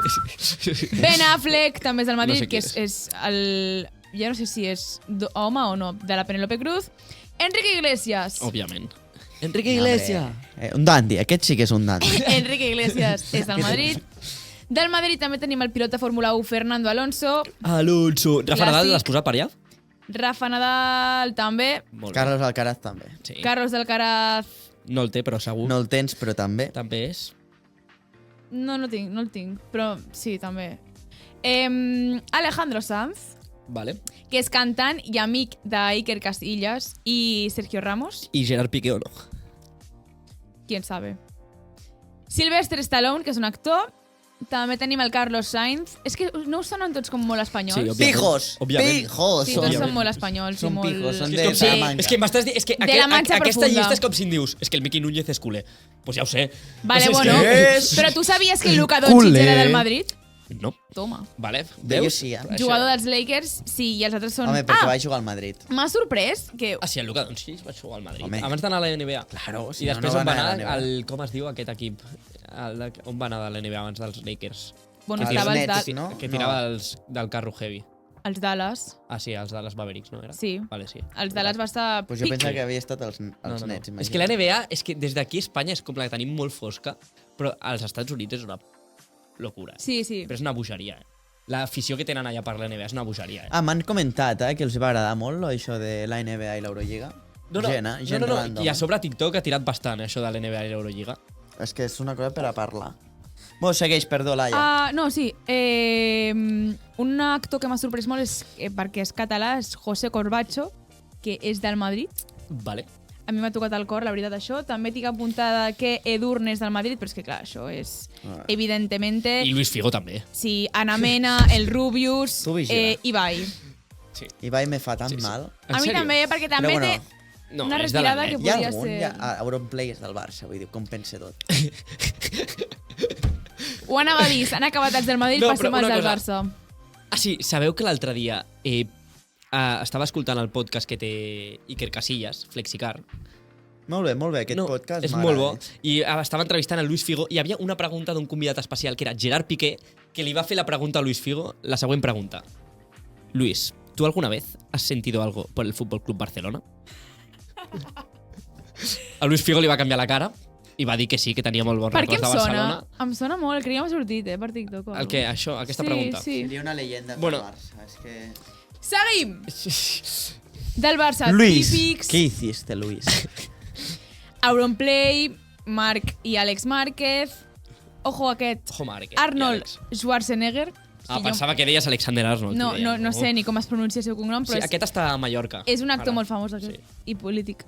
Ben Affleck també és del Madrid, que és el... Ja no sé si és home o no, de la Penélope Cruz. Enrique Iglesias.
Òbviament. Enrique Iglesias.
Un dandy, aquest sí que és un dandy.
Enrique Iglesias és del Madrid. Del Madrid també tenim el pilot de Fórmula 1 Fernando Alonso.
Rafa Nadal l'has posat per allà?
Rafa Nadal també.
Carlos Alcaraz també.
Sí.
Carlos Alcaraz...
No el té, però segur.
No el tens, però també.
També és.
No el tinc, però sí, també. Alejandro Sanz.
Vale.
Que és cantant i amic d'Iker Casillas i Sergio Ramos.
I Gerard Piqué o no?
Quién sabe. Sylvester Stallone, que és un actor. també tenim el Carlos Sainz. És que no us sonen tots com molt espanyols?
Sí, òbviament.
Pijos!
Òbviament.
Sí, tots són molt espanyols.
Són
molt...
pijos, són de Salamanca.
És que m'estàs dient... És que
De la Manxa
aquesta
profunda.
llista és com si em dius és que el Miqui Núñez és culer. Pues ja ho sé.
Vale,
Pues
bueno. Però tu sabies que Luka Doncic era del Madrid?
No.
Toma.
Vale,
Jo
veus?
sí,
Jugador dels Lakers, sí, i els altres són...
Home, perquè va jugar al Madrid.
M'ha sorprès que...
Ah, sí, el Luka Doncic va jugar al Madrid.
Home.
Abans d'anar a la NBA.
Claro,
I després
no
on va anar,
a la NBA.
com es diu aquest equip? On va anar de la NBA abans dels Lakers?
Bueno,
Els
estava
Nets,
els,
no?
Que tirava del carro heavy.
els Dallas.
Ah, sí, els Dallas Mavericks, no era?
Sí.
Vale, sí.
Els Dallas va estar...
Pues jo
pic.
pensava que havia estat els
No.
Nets,
És que la NBA, és que des d'aquí a Espanya és com la que tenim molt fosca, però als Estats Units és una locura.
Sí, sí.
Però és una bogeria, L'afició que tenen allà per la NBA és una bogeria,
M'han comentat que els va agradar molt això de la NBA i l'Eurolliga. Gent random.
I a sobre TikTok ha tirat bastant, això de la NBA i l'Eurolliga.
És que és una cosa per a parlar. Bueno, segueix, perdó, Laia.
No, sí. Un actor que m'ha sorprès molt és perquè és català, és José Corbacho, que és del Madrid.
Vale.
A mi m'ha tocat el cor, la veritat, això. També tinc apuntada que Edurne és del Madrid, però és que, clar, això és, evidentemente...
I Luis Figo també.
Sí, Ana Mena, el Rubius,
Tu vigila.
Ibai.
Sí.
Ibai me fa tan mal.
A mi també, perquè també
Però
té
bueno,
una
és de la
retirada que
net.
Hi ha
podria
algun,
ser...
Auronplay és del Barça, vull dir, compensa tot.
Ho anava a dir, s'han acabat els del Madrid,
No,
passem
però
als
una
del
cosa.
Barça.
Ah, sí, sabeu que l'altre dia estava escoltant el podcast que té Iker Casillas, Flexicar.
Molt bé, aquest podcast
és molt bo. I estava entrevistant a Luis Figo i hi havia una pregunta d'un convidat especial que era Gerard Piqué, que li va fer la pregunta a Luis Figo, la següent pregunta. Luis, ¿tú alguna vez has sentido algo por el Fútbol Club Barcelona? A Luis Figo li va canviar la cara i va dir que sí, que tenia molt bons
Per què
records
em
de
sona?
Barcelona.
Em sona molt, crec que m'ha sortit, per TikTok. o
El que, això, aquesta pregunta.
Sí.
Seria una leyenda
Bueno.
del Barça. És que...
Seguim! Del Barça,
Luis,
típics.
¿qué hiciste, Luis?
Auronplay, Marc i Àlex Márquez. Ojo aquest.
Ojo, Marc.
Arnold Schwarzenegger.
Pensava que deies Alexander Arnold.
No sé ni com es pronuncia el seu cognom, però
Sí, aquest està a Mallorca.
és un actor
Ara.
molt famós aquest, i polític.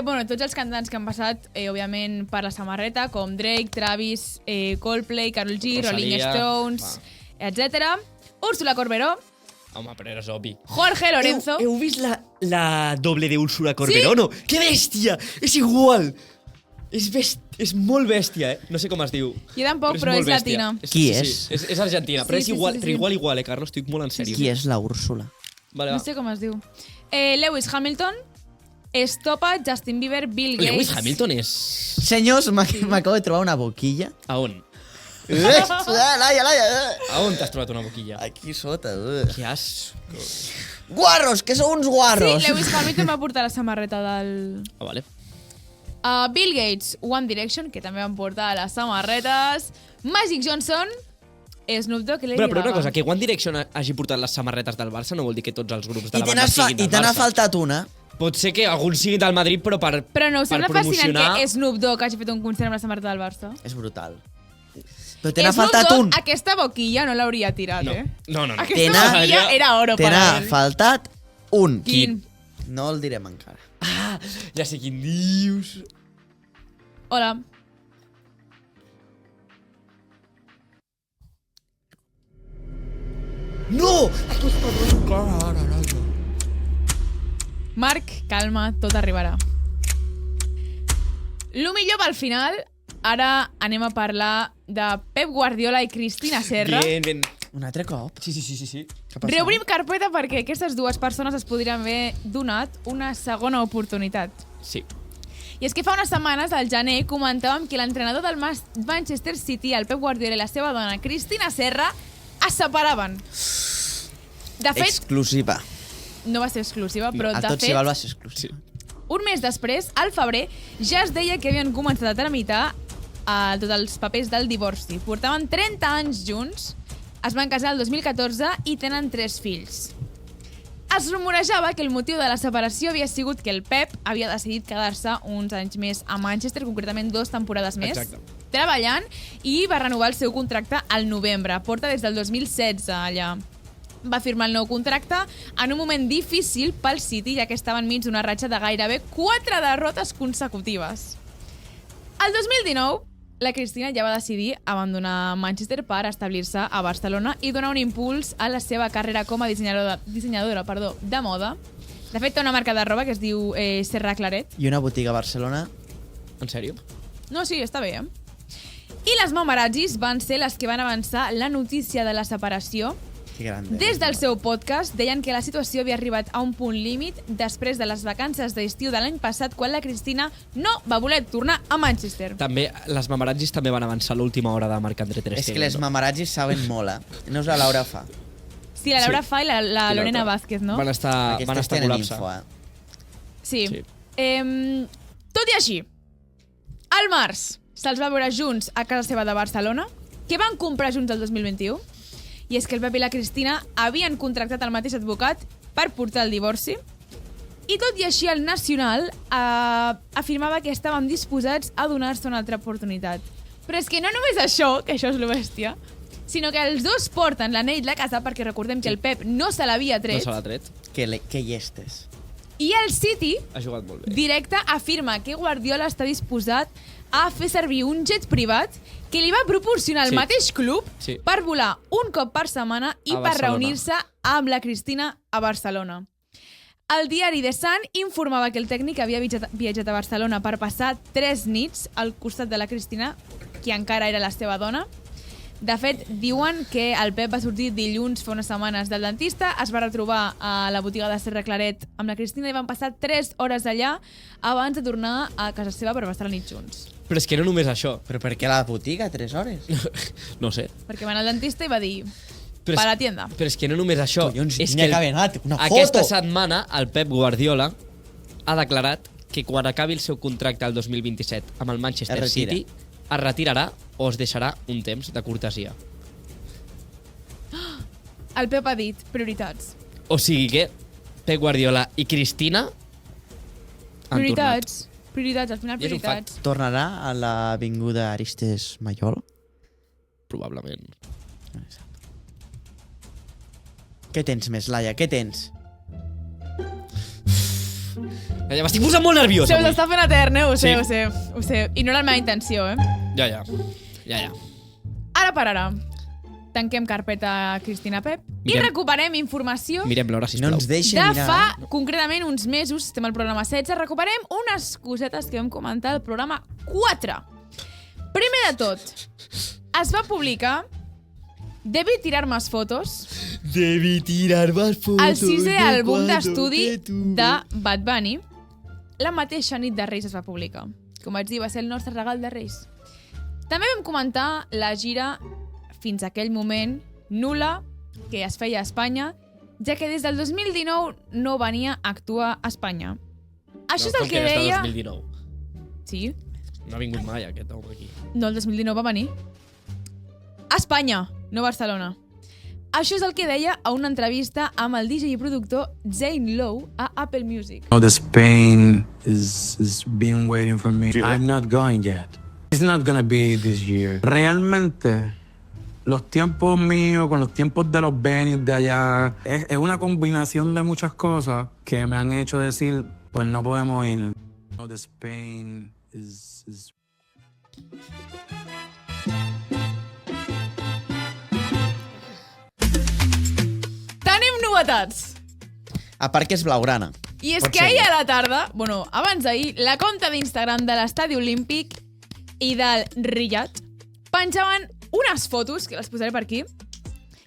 Bueno, tots els cantants que han passat, òbviament, per la samarreta, com Drake, Travis, Coldplay, Karol G,
Rosalía,
Rolling Stones, etc. Úrsula Corberó,
Home, però era obvi.
Jorge Lorenzo...
¿Heu vist la doble de Úrsula Corberó? No? ¡Qué bestia! És igual! És molt bèstia, No sé com es diu.
Jo tampoc, però
molt
és
bèstia.
latina.
Qui
Sí,
és?
sí, és argentina, però
Sí,
és igual,
sí, sí,
però
sí.
igual, Carlos, estic molt en sèrio.
Qui és la Úrsula?
Vale,
No
va.
sé com es diu. Lewis Hamilton, Estopa, Justin Bieber, Bill Gates...
Lewis Hamilton és...
Senyors, m'acabo de trobar una boquilla.
A on?
Laia.
A on t'has trobat una boquilla?
Aquí sota.
Que asco.
Guarros, que sou uns
Sí,
guarros.
Lewis Hamilton va portar la samarreta del...
Ah, vale.
Bill Gates, One Direction, que també van portar les samarretes. Magic Johnson, Snoop Dogg i Lady
Però una
Gaga.
cosa, que One Direction hagi portat les samarretes del Barça no vol dir que tots els grups de
I
la banda siguin del
te n'ha
Barça.
faltat una.
Pot ser que alguns siguin del Madrid, però
Però no us
per
sembla fascinant
promocionar...
que Snoop Dogg hagi fet un concert amb la samarreta del Barça?
És brutal. Però te n'ha
Snoop
faltat
Dogg,
un.
aquesta boquilla no l'hauria tirat,
No.
No.
No.
Aquesta
Te n'ha-
boquilla era oro
Te
per
n'ha
ell.
faltat un.
Quin?
No el direm encara.
Ah, ja sé quin dius.
Hola.
No!
Marc, calma, tot arribarà. Lo millor pel final, ara anem a parlar de Pep Guardiola i Cristina Serra.
Bien.
Un altre cop?
Sí.
Què passa?
Reobrim carpeta perquè aquestes dues persones es podrien haver donat una segona oportunitat.
Sí.
I és que fa unes setmanes, al gener, comentàvem que l'entrenador del Manchester City, el Pep Guardiola i la seva dona, Cristina Serra, es separaven. De fet,
Exclusiva.
no va ser exclusiva, però
A
de
tots
fet,
igual va ser exclusiva.
un mes després, al febrer, ja es deia que havien començat a tramitar tots els papers del divorci. Portaven 30 anys junts, es van casar el 2014 i tenen 3 fills. Es rumorejava que el motiu de la separació havia sigut que el Pep havia decidit quedar-se uns anys més a Manchester, concretament 2 temporades més,
Exacte.
treballant, i va renovar el seu contracte al novembre. Porta des del 2016 allà. Va firmar el nou contracte en un moment difícil pel City, ja que estava enmig d'una ratxa de gairebé 4 derrotes consecutives. El 2019, la Cristina ja va decidir abandonar Manchester per establir-se a Barcelona i donar un impuls a la seva carrera com a dissenyadora de moda. De fet, té una marca de roba que es diu Serra Claret.
I una botiga a Barcelona.
En sèrio?
No, sí, està bé, I les mamarazzis van ser les que van avançar la notícia de la separació.
Que grande.
Des del seu podcast deien que la situació havia arribat a un punt límit després de les vacances d'estiu de l'any passat, quan la Cristina no va voler tornar a Manchester.
També, les mamarazzis també van avançar a l'última hora de Marc-André Ter Stegen.
És que les mamarazzis saben molt, No us la Laura fa.
Sí, la Laura fa i la Lorena Vázquez, no?
Van estar col·lapse.
Info,
Sí. Tot i així, al març se'ls va veure junts a casa seva de Barcelona, que van comprar junts el 2021, i és que el Pep i la Cristina havien contractat el mateix advocat per portar el divorci, i tot i així el Nacional afirmava que estaven disposats a donar-se una altra oportunitat. Però és que no només això, que això és lo bèstia, sinó que els dos porten l'anell de casa, perquè recordem que el Pep no se l'havia tret.
No se l'ha tret.
Que llestes.
I el City,
ha jugat molt bé,
directe, afirma que Guardiola està disposat a fer servir un jet privat que li va proporcionar el mateix club per volar un cop per setmana i per reunir-se amb la Cristina a Barcelona. El diari The Sun informava que el tècnic havia viatjat a Barcelona per passar 3 nits al costat de la Cristina, que encara era la seva dona. De fet, diuen que el Pep va sortir dilluns fa unes setmanes del dentista, es va retrobar a la botiga de Serra Claret amb la Cristina i van passar 3 hores allà abans de tornar a casa seva per passar la nit junts.
Però és que no només això.
Però per què a la botiga 3 hores?
No sé.
Perquè va anar al dentista i va dir a la tienda.
Però és que no només això.
Collons, és que una foto.
Aquesta setmana el Pep Guardiola ha declarat que quan acabi el seu contracte el 2027 amb el Manchester City es retirarà o es deixarà un temps de cortesia.
El Pep ha dit prioritats.
O sigui que Pep Guardiola i Cristina han tornat.
Prioritats, al final prioritats.
Tornarà a l'avinguda Aristes Mayol?
Probablement.
Què tens més, Laia? Què tens?
Ja m'estic posant molt nerviós.
Se us està fent etern, ho sé. I no era la meva intenció,
Ja.
Ara per ara, tanquem carpeta Cristina Pep i recuperem informació.
Mirem l'hora, sisplau.
No ens deixi
mirar.
De
fa, concretament, uns mesos, estem al programa 16, recuperem unes cosetes que vam comentar al programa 4. Primer de tot, es va publicar Debí tirar más fotos.
Debí tirar más fotos.
El 6è àlbum d'estudi de Bad Bunny. La mateixa nit de Reis es va publicar. Com vaig dir, va ser el nostre regal de Reis. També vam comentar la gira, fins a aquell moment, nul·la, que es feia a Espanya, ja que des del 2019 no venia a actuar a Espanya. Això és el que deia...
No, 2019.
Sí.
No ha vingut mai aquest home aquí.
No, el 2019 va venir. A Espanya, no a Barcelona. Això és el que deia a una entrevista amb el DJ i productor Zane Lowe a Apple Music.
Oh, the Spain is been waiting for me. I'm not going yet. It's not gonna be this year. Realmente, los tiempos míos con los tiempos de los venues de allá es una combinación de muchas cosas que me han hecho decir, pues no podemos ir. Oh, the Spain is...
Tenim novetats!
A part que és blaugrana.
I és que ahir a la tarda, bueno, abans d'ahir, la compte d'Instagram de l'Estadi Olímpic i del Riyadh penjaven unes fotos, que les posaré per aquí,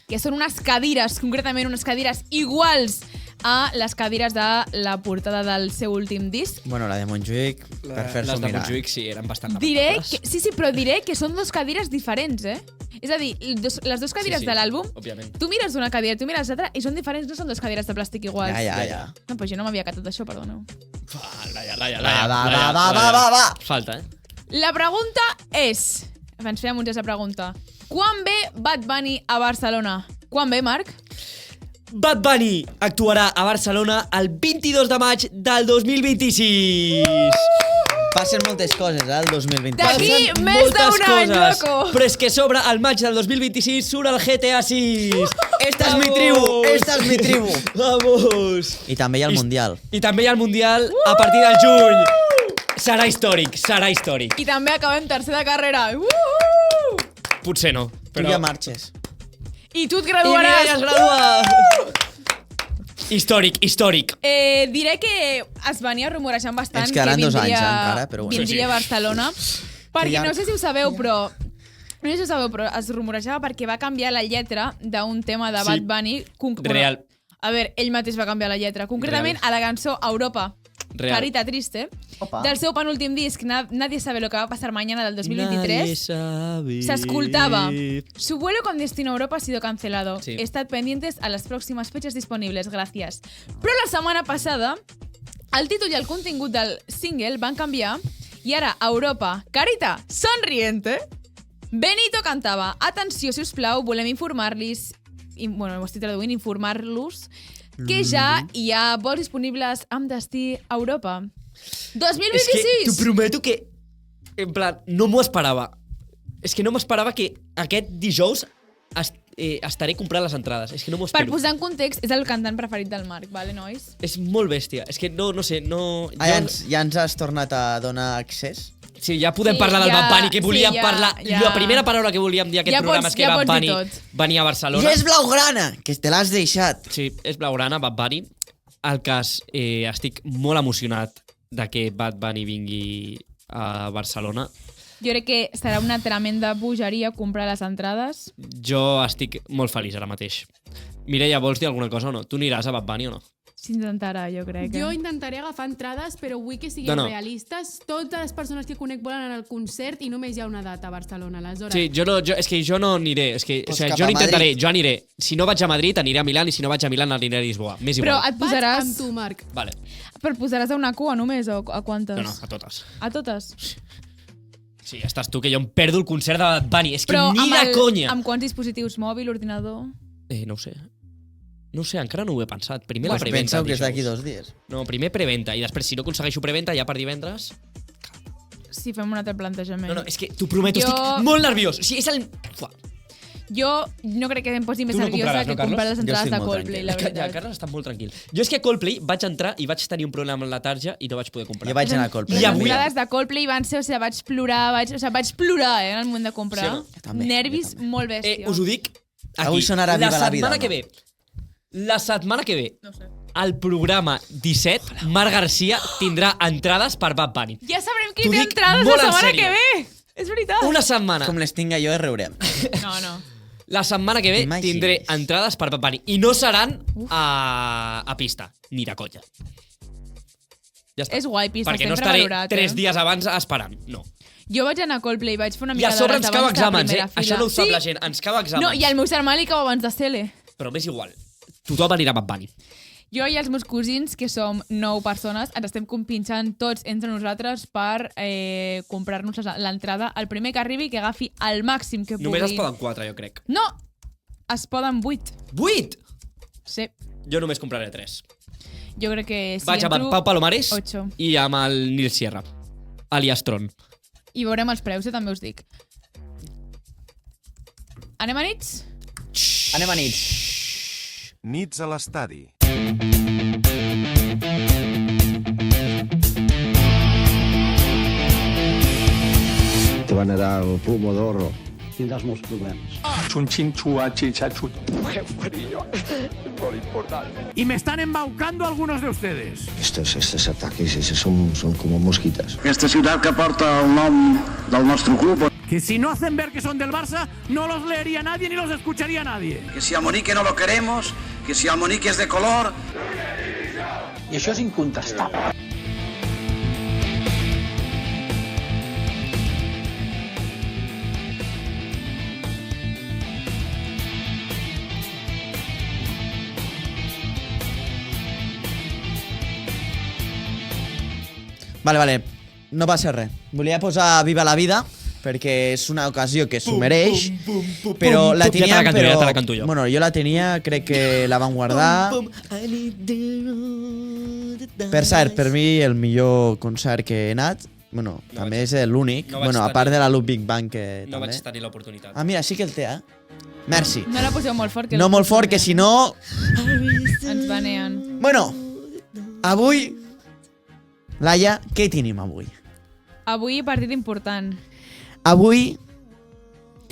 que són unes cadires, concretament unes cadires iguals a les cadires de la portada del seu últim disc.
Bueno, la de Montjuïc, per fer-s'ho mirar.
Les de Montjuïc sí, eren bastant
lamentables. Sí, però diré que són dos cadires diferents, És a dir, les dues cadires de l'àlbum, tu mires una cadira, tu mires l'altra, i són diferents, no són dues cadires de plàstic iguals.
Ja.
No, però jo no m'havia catat això, perdoneu.
Va.
Falta,
La pregunta és... Ens fèiem un gest a pregunta. Quan ve Bad Bunny a Barcelona? Quan ve, Marc?
Bad Bunny actuarà a Barcelona el 22 de maig del 2026.
Passen moltes coses, el 2026.
D'aquí més d'un any, loco.
Però és que sobre el maig del 2026 surt el GTA 6.
Esta és mi tribu.
Vamos.
I també hi ha el Mundial.
I també hi ha el Mundial a partir del juny. Serà històric, serà històric.
I també acabem tercer de carrera.
Potser no.
Tu ja marxes.
I tu et graduaràs.
I Mireia es gradua. Històric, històric.
Diré que es venia rumorejant bastant
Ens
que
quedaran 2 anys encara, però bueno.
vindria a Barcelona. Perquè no sé si ho sabeu, però es rumorejava perquè va canviar la lletra d'un tema de Bad Bunny.
Real.
A veure, ell mateix va canviar la lletra. Concretament, a la cançó Europa, Carita Triste, del seu penúltim disc, Nadie sabe lo que va a pasar mañana, del 2023, s'escoltava: Su vuelo con destino a Europa ha sido cancelado. Sí. Estad pendientes a las próximas fechas disponibles. Gracias. Però la setmana passada, el títol i el contingut del single van canviar i ara Europa, Carita sonriente, Benito cantava: atenció, si us plau, volem informar-los, bueno, ho estic traduint, informar-los que ja hi ha vols disponibles amb destí a Europa. 2026!
És que t'ho prometo que, en plan, no m'ho esperava. És que no m'esperava que aquest dijous estaré comprant les entrades. És que no m'ho espero.
Per posar en context, és el cantant preferit del Marc, vale, nois?
És molt bèstia. És que no sé, no...
Ja ens has tornat a donar accés?
Sí, ja podem parlar del Bad Bunny, que volíem parlar... La primera paraula que volíem dir a aquest programa és que Bad Bunny venia a Barcelona.
I és blaugrana, que te l'has deixat.
Sí, és blaugrana, Bad Bunny. El cas, estic molt emocionat de que Bad Bunny vingui a Barcelona.
Jo crec que serà una tremenda bogeria comprar les entrades.
Jo estic molt feliç ara mateix. Mireia, vols dir alguna cosa o no? Tu aniràs a Bad Bunny o no?
S'intentarà, jo crec.
Jo intentaré agafar entrades, però vull que siguin realistes. Totes les persones que conec volen anar al concert i només hi ha una data a Barcelona, aleshores.
Sí, és que jo no aniré. És que, o sigui, jo no intentaré, jo aniré. Si no vaig a Madrid, aniré a Milán, i si no vaig a Milán, aniré a Lisboa. Més igual.
Però et posaràs...
Vaig amb tu, Marc.
Vale.
Però posaràs a una cua només, o a quantes?
No, a totes.
A totes?
Sí, estàs tu, que jo em perdo el concert de Bad Bunny. És que ni de conya.
Amb quants dispositius? Mòbil, ordinador?
No ho sé. No sé, encara no ho he pensat. Primer la preventa.
Penseu que és d'aquí 2 dies.
No, primer preventa. I després, si no aconsegueixo preventa, ja per divendres...
Sí, fem un altre plantejament.
No, és que t'ho prometo, estic molt nerviós. O sigui, és el...
Jo no crec que em posi més nerviosa que comprar les entrades de Coldplay, la veritat.
Ja, Carles està molt tranquil. Jo és que a Coldplay vaig entrar i vaig tenir un problema amb la tarja i no vaig poder comprar.
Jo vaig anar a Coldplay.
Les entrades de Coldplay van ser... O sigui, vaig plorar, en el moment de comprar. Sí, nervis molt bèstia.
Us ho dic aquí.
Avui sonarà Viva la vida.
La setmana que ve, al programa 17, Marc Garcia tindrà entrades per Bad Bunny.
Ja sabrem qui té entrades la setmana que ve. És veritat.
Una setmana.
Com les tinga jo, riurem.
No.
La setmana que ve tindré entrades per Bad Bunny. I no seran a pista, ni de conya. Ja està.
És guai, pista,
perquè no estaré 3 dies abans esperant, no.
Jo vaig anar a Coldplay, vaig fer una mica
d'hores abans
de primera fila.
I a sobre ens cau exàmens, Això no ho sap la gent, ens cau exàmens.
No, i el meu germà li cau abans de Cele.
Però m'és igual. Tothom anirà a Bad Bunny.
Jo i els meus cosins, que som 9 persones, ens estem compinxant tots entre nosaltres per comprar-nos l'entrada. El primer que arribi, que agafi el màxim que pugui.
Només es poden 4, jo crec.
No! Es poden 8.
8?
Sí.
Jo només compraré 3.
Jo crec que si
vaig
entro...
amb Pau Palomares
8.
I amb el Nil Sierra, alias Tron.
I veurem els preus, també us dic. Anem a nits?
Anem a nits.
Nits a l'estadi.
Te van a dar el pomodoro.
Tindràs molts problemes.
Qué frío. Por importante.
Y me están embaucando algunos de ustedes.
Estos ataques son como mosquitas.
Esta ciutat que porta el nom del nostre club.
Que si no hacen ver que son del Barça, no los leería nadie ni los escucharía nadie.
Que si a Monique no lo queremos, que si a Monique es de color...
I això és incontestable.
Vale. No passa res. Volia posar Viva la vida, perquè és una ocasió que s'ho mereix, però la tenia...
Ja te la canto jo.
Bueno, jo la tenia, crec que la van guardar. Per cert, per mi el millor concert que he anat, bueno, també és l'únic, bueno, a part de la Loop Big Bang, que
no
també...
vaig tenir l'oportunitat.
Ah, mira, sí que el té, Merci.
No la poseu molt fort.
No molt fort, que si no...
Ens baneen.
Bueno, avui... Laia, què tenim avui?
Avui partit important.
Avui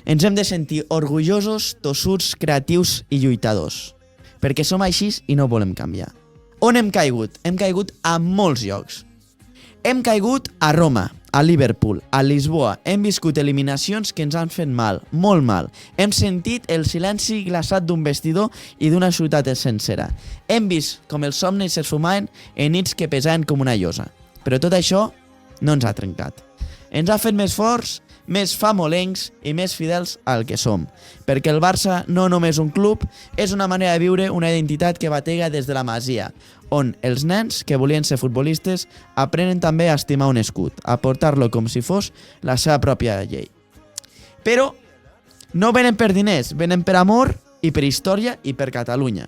ens hem de sentir orgullosos, tossuts, creatius i lluitadors. Perquè som així i no volem canviar. On hem caigut? Hem caigut a molts llocs. Hem caigut a Roma, a Liverpool, a Lisboa. Hem viscut eliminacions que ens han fet mal, molt mal. Hem sentit el silenci glaçat d'un vestidor i d'una ciutat sencera. Hem vist com els somnis s'esfumaven en nits que pesaven com una llosa. Però tot això no ens ha trencat. Ens ha fet més forts, més famolencs i més fidels al que som. Perquè el Barça no només un club, és una manera de viure, una identitat que batega des de la Masia, on els nens que volien ser futbolistes aprenen també a estimar un escut, a portar-lo com si fos la seva pròpia llei. Però no venen per diners, venen per amor i per història i per Catalunya.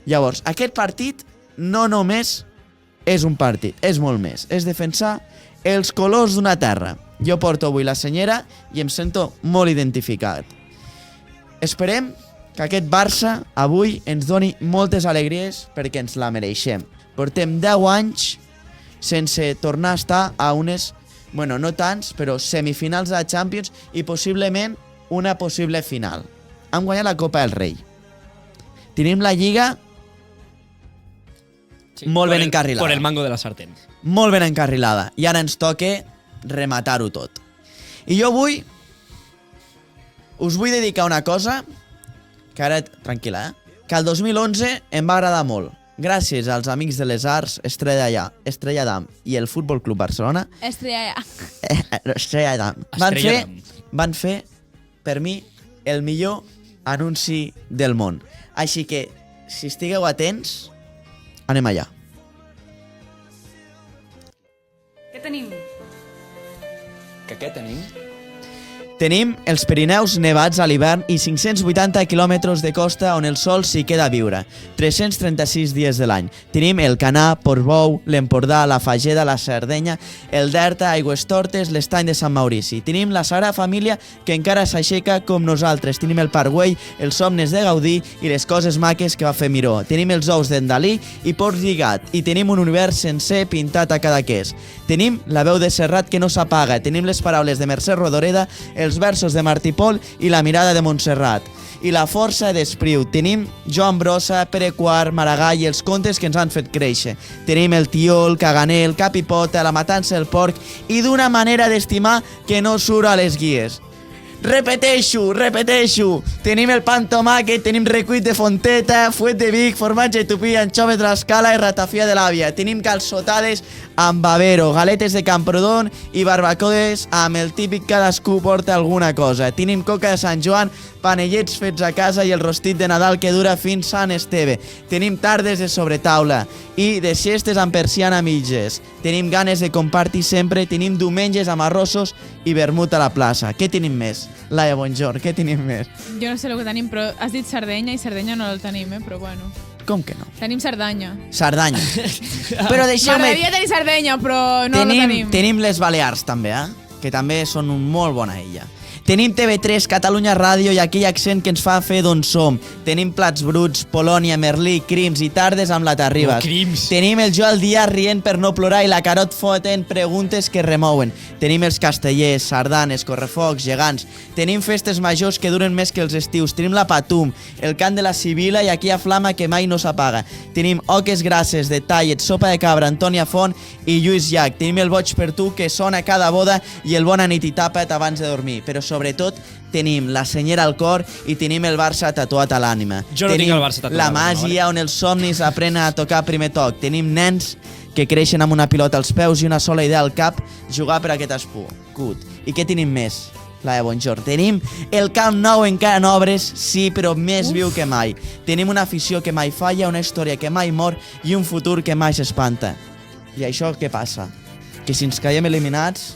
Llavors, aquest partit no només és un partit, és molt més. És defensar els colors d'una terra. Jo porto avui la senyera i em sento molt identificat. Esperem que aquest Barça avui ens doni moltes alegries perquè ens la mereixem. Portem 10 anys sense tornar a estar a unes, bueno, no tants, però semifinals de la Champions i possiblement una possible final. Hem guanyat la Copa del Rei. Tenim la Lliga molt ben encarrilada.
Por el mango de la sartén.
Molt ben encarrilada. I ara ens toca rematar-ho tot. I jo avui us vull dedicar una cosa que ara, tranquil·la, que el 2011 em va agradar molt. Gràcies als amics de les arts Estrella Damm i el Futbol Club Barcelona. Estrella Damm. Van fer, per mi, el millor anunci del món. Així que, si estigueu atents, anem allà.
Què tenim?
Què tenim?
Tenim els Pirineus nevats a l'hivern i 580 quilòmetres de costa on el sol s'hi queda a viure, 336 dies de l'any. Tenim el Canà, Portbou, l'Empordà, la Fageda, la Sardenya, el Delta, Aigüestortes, l'Estany de Sant Maurici. Tenim la Sagrada Família que encara s'aixeca com nosaltres. Tenim el Parc Güell, els somnis de Gaudí i les coses maques que va fer Miró. Tenim els ous d'en Dalí i Port Lligat i tenim un univers sencer pintat a Cadaqués. Tenim la veu de Serrat que no s'apaga. Tenim les paraules de Mercè Rodoreda, els versos de Martí Pol i la mirada de Montserrat. I la força d'Espriu. Tenim Joan Brossa, Pere Quart, Maragall i els contes que ens han fet créixer. Tenim el Tió, el Caganer, el Capipota, la matança del porc i d'una manera d'estimar que no surt a les guies. Repeteixo. Tenim el pa amb tomàquet, tenim recuit de Fonteta, fuet de Vic, formatge tupí, anxoves de l'Escala i ratafia de l'àvia. Tenim calçotades amb Bavero, galetes de Camprodon i barbacoes amb el típic cadascú porta alguna cosa. Tenim coca de Sant Joan, panellets fets a casa i el rostit de Nadal que dura fins Sant Esteve. Tenim tardes de sobretaula i de siestes amb persiana a mitges. Tenim ganes de compartir sempre, tenim diumenges amb arrossos i vermut a la plaça. Què tenim més? Laia, bonjour, què tenim més?
Jo no sé el que tenim, però has dit Sardenya i Sardenya no el tenim, però bueno.
Com que no?
Tenim Cerdanya.
Cerdanya. Però deixeu-me...
M'agradaria tenir Sardenya, però no la tenim.
Tenim les Balears també, que també són un molt bona illa. Tenim TV3, Catalunya Ràdio i aquell accent que ens fa fer d'on som. Tenim Plats Bruts, Polònia, Merlí, Crims i tardes amb la Terribas.
Crims.
Tenim el Joel Díaz rient per no plorar i la Carot fotent preguntes que remouen. Tenim els Castellers, sardanes, correfocs, gegants. Tenim festes majors que duren més que els estius. Tenim la Patum, el cant de la Sibila i aquella flama que mai no s'apaga. Tenim Oques Grasses, de Tallet, Sopa de Cabra, Antònia Font i Lluís Llach. Tenim el Boig per tu que sona a cada boda i el Bona nit i tapa't abans de dormir. Però sobretot tenim la senyera al cor i tenim el Barça tatuat a l'ànima.
Jo no tinc el Barça tatuat
la màgia on els somnis aprenen a tocar primer toc. Tenim nens que creixen amb una pilota als peus i una sola idea al cap, jugar per aquest escut. I què tenim més? Laia, bonjour. Tenim el Camp Nou encara en obres, sí, però més viu que mai. Tenim una afició que mai falla, una història que mai mor i un futur que mai s'espanta. I això què passa? Que si ens caiem eliminats,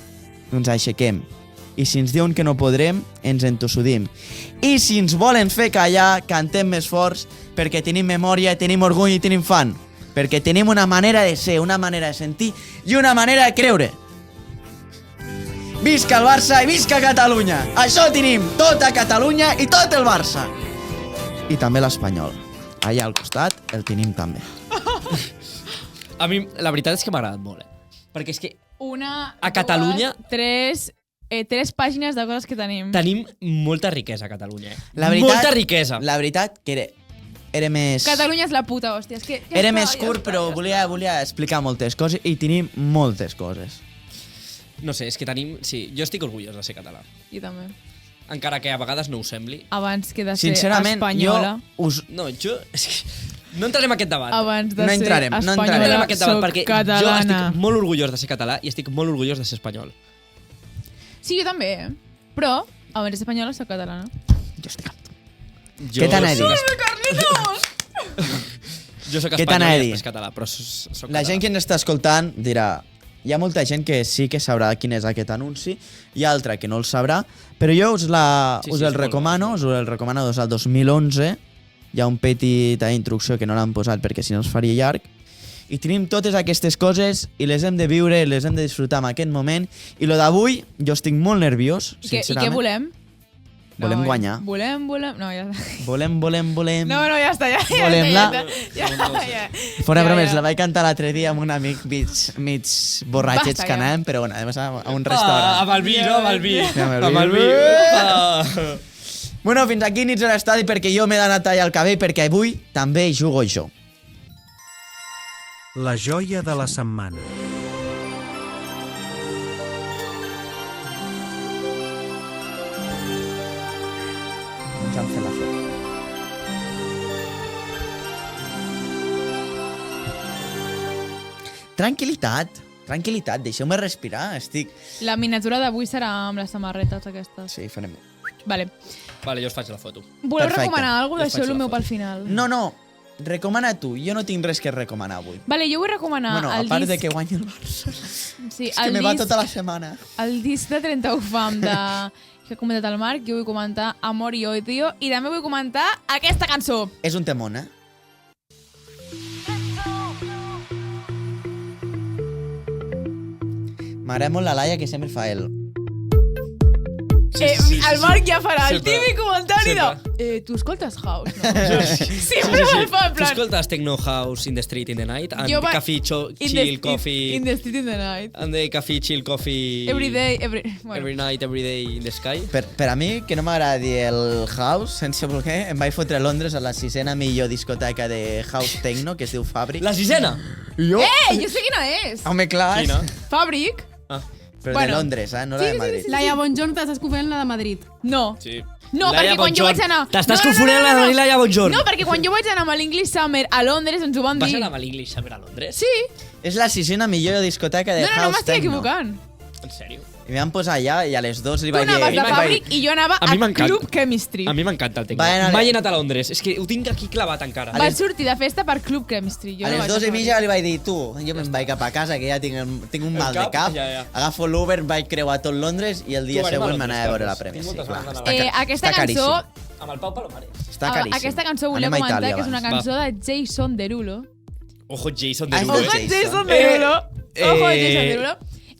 ens aixequem. I si ens diuen que no podrem, ens entossudim. I si ens volen fer callar, cantem més forts, perquè tenim memòria, tenim orgull i tenim fan. Perquè tenim una manera de ser, una manera de sentir i una manera de creure. Visca el Barça i visca Catalunya! Això tenim, tota Catalunya i tot el Barça! I també l'Espanyol. Allà al costat el tenim també.
A mi la veritat és que m'ha agradat molt, perquè és que A Catalunya...
Tres pàgines de coses que tenim.
Tenim molta riquesa a Catalunya.
Molta riquesa. La veritat que era més...
Catalunya és la puta, hòstia.
Era més curt, però volia explicar moltes coses i tenim moltes coses.
No sé, és que tenim... Sí, jo estic orgullós de ser català.
Jo també.
Encara que a vegades no ho sembli.
Abans que de ser
sincerament,
espanyola.
No, jo... No entrarem en aquest debat.
Abans de ser espanyola,
aquest debat, perquè
catalana.
Jo estic molt orgullós de ser català i estic molt orgullós de ser espanyol.
Sí, jo també, Però, abans de ser espanyola, soc catalana.
Jo estic... Què t'anà a dir?
Jo soc espanyol i després català, però soc català.
La gent que ens està escoltant dirà... Hi ha molta gent que sí que sabrà quin és aquest anunci, hi ha altra que no el sabrà, però jo us el recomano, us el recomano des del 2011. Hi ha un petita introducció que no l'han posat perquè si no es faria llarg. I tenim totes aquestes coses i les hem de viure, les hem de disfrutar en aquest moment. I lo d'avui, jo estic molt nerviós, sincerament.
I què volem?
Volem guanyar.
Volem... No, ja està.
Volem.
No, ja està, ja.
Volem-la. Fora bromes, la vaig cantar l'altre dia amb un amic mig borratxets que anàvem, però bueno, a un restaurant.
Amb el vi, no? Amb el vi.
Bueno, fins aquí nits a l'estadi perquè jo m'he d'anar a tallar el cabell perquè avui també jugo jo.
La joia de la setmana.
Ja em fet la foto. Tranquil·litat, deixeu-me respirar, estic...
La miniatura d'avui serà amb les samarretes aquestes.
Sí, farem.
Vale,
jo us faig la foto.
Voleu recomanar alguna cosa? Deixeu-lo meu pel final.
No, recomana tu, jo no tinc res que recomanar avui.
Vale, jo vull recomanar
el disc... Bueno, a part de que guanyi el Barça.
Sí,
és que me va tota la setmana.
El disc de 31 Fam que ha comentat el Marc, jo vull comentar Amor i Odio i també vull comentar aquesta cançó.
És un temón, M'agrada molt la Laia que sempre fa el...
El Marc ja farà el típic comentari de... Tu escoltes house, no? Sempre me'l fa, en plan...
Tu escoltes techno house in the street in the night? And coffee chill coffee...
In the street in the night.
And the coffee chill coffee...
Every day, every
night, every day in the sky.
Per a mi, que no m'agrada dir el house, sense voler, em vaig fotre a Londres a la 6ena millor discoteca de house techno, que es diu Fabric.
La 6ena?
Jo?
Jo sé quina és!
Home, clar.
Quina?
Fabric.
Però de Londres, no la de Madrid.
Laia Bonjorn, t'estàs confonent la de Madrid.
No.
Sí.
No, perquè quan jo vaig anar...
T'estàs confonent la de Laia Bonjorn.
No, perquè quan jo vaig anar amb l'English Summer a Londres ens ho van dir...
Vas anar amb l'English Summer a Londres?
Sí.
És la 6ena millor discoteca de house techno.
No, m'estic equivocant.
En sèrio?
I m'hi van posar allà i a les 2 li vaig dir...
Tu anaves de Fabric i jo anava a Club Chemistry.
A mi m'encanta el techno. Mai he anat a Londres. És que ho tinc aquí clavat encara.
Vaig sortir de festa per Club Chemistry.
A les 2 i mitja li vaig dir, tu, jo me'n vaig cap a casa, que ja tinc un mal de cap. Agafo l'Uber, vaig creuar tot Londres i el dia següent m'anava a veure la Premier.
Aquesta cançó...
Amb el Pau Palomares.
Està caríssim.
Aquesta cançó volia comentar que és una cançó de Jason Derulo.
Ojo, Jason Derulo.
Ojo, Jason Derulo. Ojo, Jason Derulo.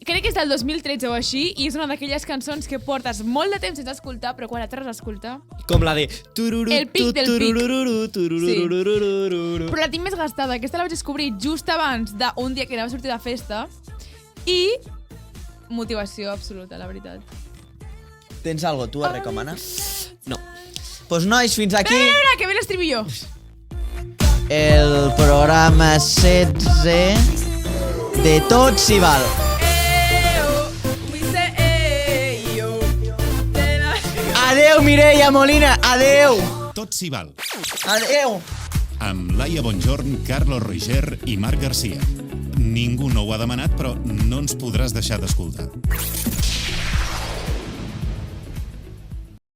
Crec que és del 2013 o així, i és una d'aquelles cançons que portes molt de temps sense escoltar, però quan la tornes a escoltar...
Com la de...
El pic del pic. Sí. Però la tinc més gastada. Aquesta la vaig descobrir just abans d'un dia que anava a sortir de festa, i motivació absoluta, la veritat.
Tens alguna tu a recomanar?
No.
Pues nois, fins aquí...
que ve l'estribillo.
El programa 16 de Tot s'hi val. Adeu, Mireia Molina, adeu!
Tot s'hi val.
Adeu!
Amb Laia Bonjorn, Carlos Roger i Marc Garcia. Ningú no ho ha demanat, però no ens podràs deixar d'escoltar.